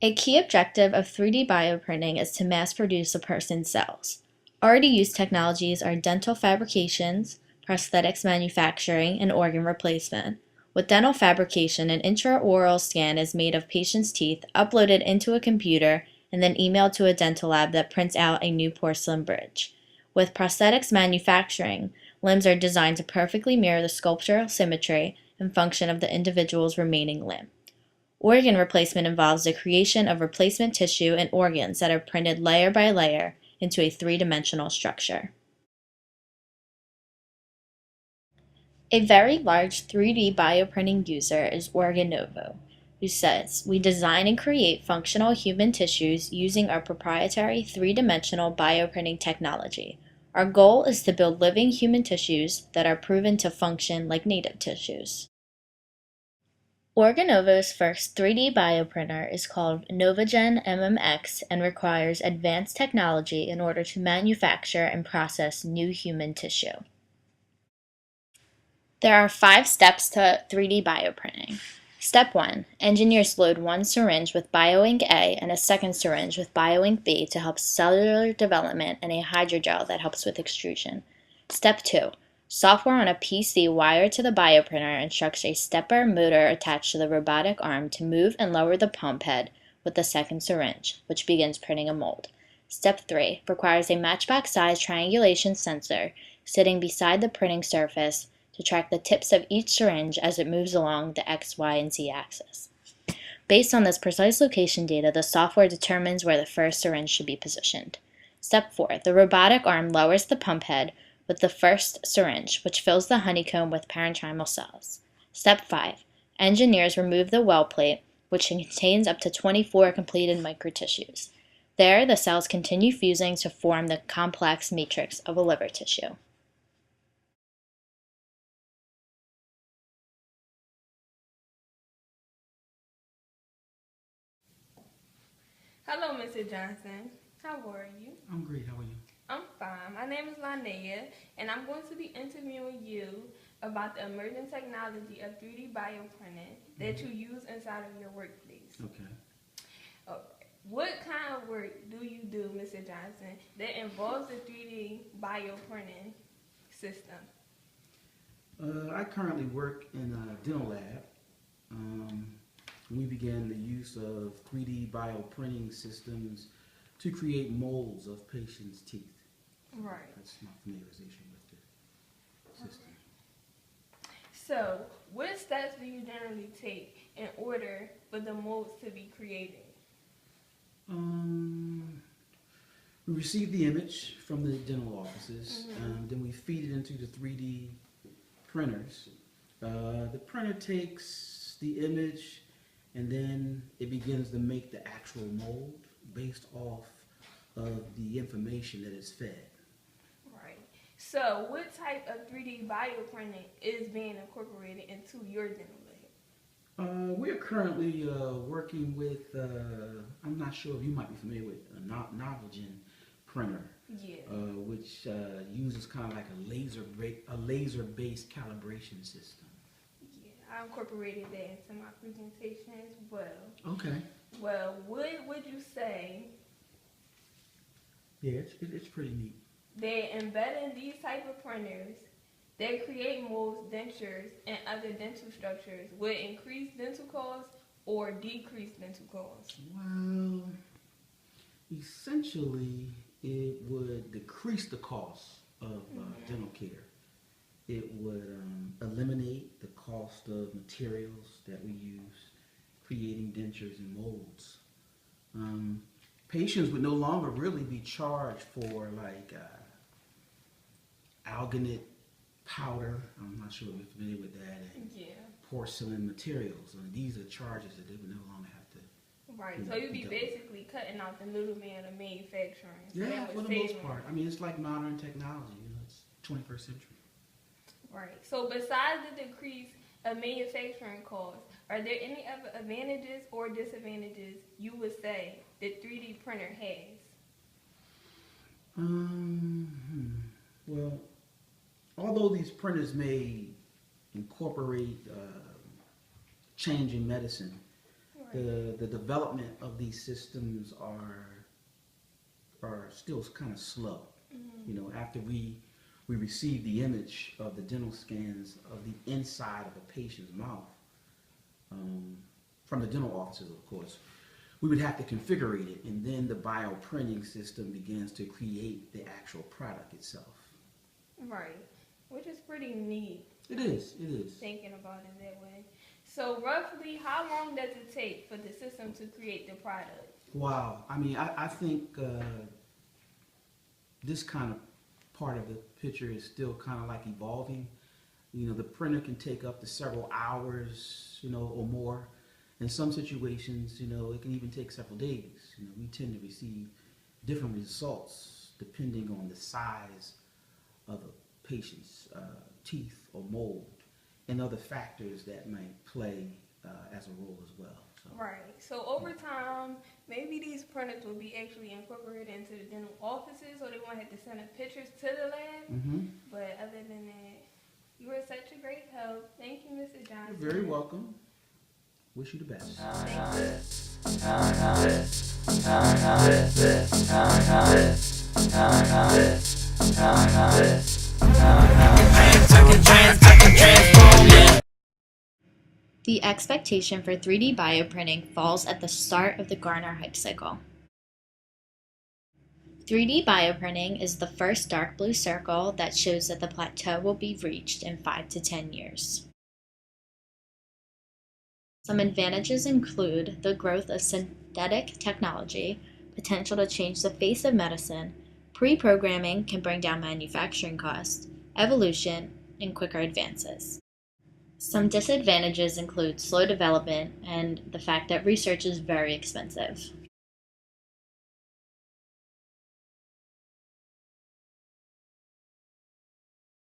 A key objective of 3D bioprinting is to mass produce a person's cells. Already used technologies are dental fabrications, prosthetics manufacturing, and organ replacement. With dental fabrication, an intraoral scan is made of patients' teeth, uploaded into a computer, and then emailed to a dental lab that prints out a new porcelain bridge. With prosthetics manufacturing, limbs are designed to perfectly mirror the sculptural symmetry and function of the individual's remaining limb. Organ replacement involves the creation of replacement tissue and organs that are printed layer by layer into a three-dimensional structure. A very large 3D bioprinting user is Organovo, who says, "We design and create functional human tissues using our proprietary three-dimensional bioprinting technology. Our goal is to build living human tissues that are proven to function like native tissues." Organovo's first 3D bioprinter is called Novagen MMX and requires advanced technology in order to manufacture and process new human tissue. There are 5 steps to 3D bioprinting. Step 1. Engineers load one syringe with BioInk A and a second syringe with BioInk B to help cellular development and a hydrogel that helps with extrusion. Step 2. Software on a PC wired to the bioprinter instructs a stepper motor attached to the robotic arm to move and lower the pump head with the second syringe, which begins printing a mold. Step 3 requires a matchbox-sized triangulation sensor sitting beside the printing surface to track the tips of each syringe as it moves along the X, Y, and Z axis. Based on this precise location data, the software determines where the first syringe should be positioned. Step 4. The robotic arm lowers the pump head with the first syringe, which fills the honeycomb with parenchymal cells. Step 5. Engineers remove the well plate, which contains up to 24 completed microtissues. There, the cells continue fusing to form the complex matrix of a liver tissue. Hello, Mr. Johnson. How are you? I'm great. How are you? I'm fine. My name is Linnea, and I'm going to be interviewing you about the emerging technology of 3D bioprinting that you use inside of your workplace. Okay. Oh, what kind of work do you do, Mr. Johnson, that involves the 3D bioprinting system? I currently work in a dental lab. Um, we began the use of 3D bioprinting systems to create molds of patients' teeth. Right. That's my familiarization with the system. So, what steps do you generally take in order for the molds to be created? We receive the image from the dental offices, then we feed it into the 3D printers. The printer takes the image and then it begins to make the actual mold based off of the information that is fed. Right. So, what type of 3D bioprinting is being incorporated into your dental lab? We're currently working with, I'm not sure if you might be familiar with a Novagen printer, Yeah. which uses kind of like a laser-based calibration system. Yeah, I incorporated that into my presentation as well. Okay. Well, what would you say Yeah, it's pretty neat. that embedding these type of printers that create molds, dentures, and other dental structures would increase dental costs or decrease dental costs? Well, essentially, it would decrease the cost of dental care. It would eliminate the cost of materials that we use creating dentures and molds. Patients would no longer really be charged for like alginate powder. I'm not sure if you're familiar with that. And Yeah. porcelain materials. These are charges that they would no longer have to. Right. So you'd be basically cutting out the middleman of manufacturing. So Yeah, that for would the most save part. I mean, it's like modern technology. It's 21st century. Right. So besides the decrease of manufacturing costs, are there any other advantages or disadvantages you would say that 3D printer has? Well, although these printers may incorporate change in medicine, The development of these systems are still kind of slow. You know, after we receive the image of the dental scans of the inside of a patient's mouth, from the dental offices, of course, we would have to configure it, and then the bioprinting system begins to create the actual product itself. Right, which is pretty neat. It is. It is. Thinking about it that way. So roughly, how long does it take for the system to create the product? Wow. I mean, I think this kind of part of the picture is still kind of like evolving. You know, the printer can take up to several hours, you know, or more. In some situations, you know, it can even take several days. You know, we tend to receive different results depending on the size of a patient's teeth or mold and other factors that might play as a role as well. So. Right. So over time, maybe these printers will be actually incorporated into the dental offices, or they won't have to send up pictures to the lab. But other than that, you were such a great help. Thank you, Mr. Johnson. You're very welcome. Wish you the best. The expectation for 3D bioprinting falls at the start of the Garner hype cycle. 3D bioprinting is the first dark blue circle that shows that the plateau will be reached in 5 to 10 years. Some advantages include the growth of synthetic technology, potential to change the face of medicine, pre-programming can bring down manufacturing costs, evolution, and quicker advances. Some disadvantages include slow development and the fact that research is very expensive.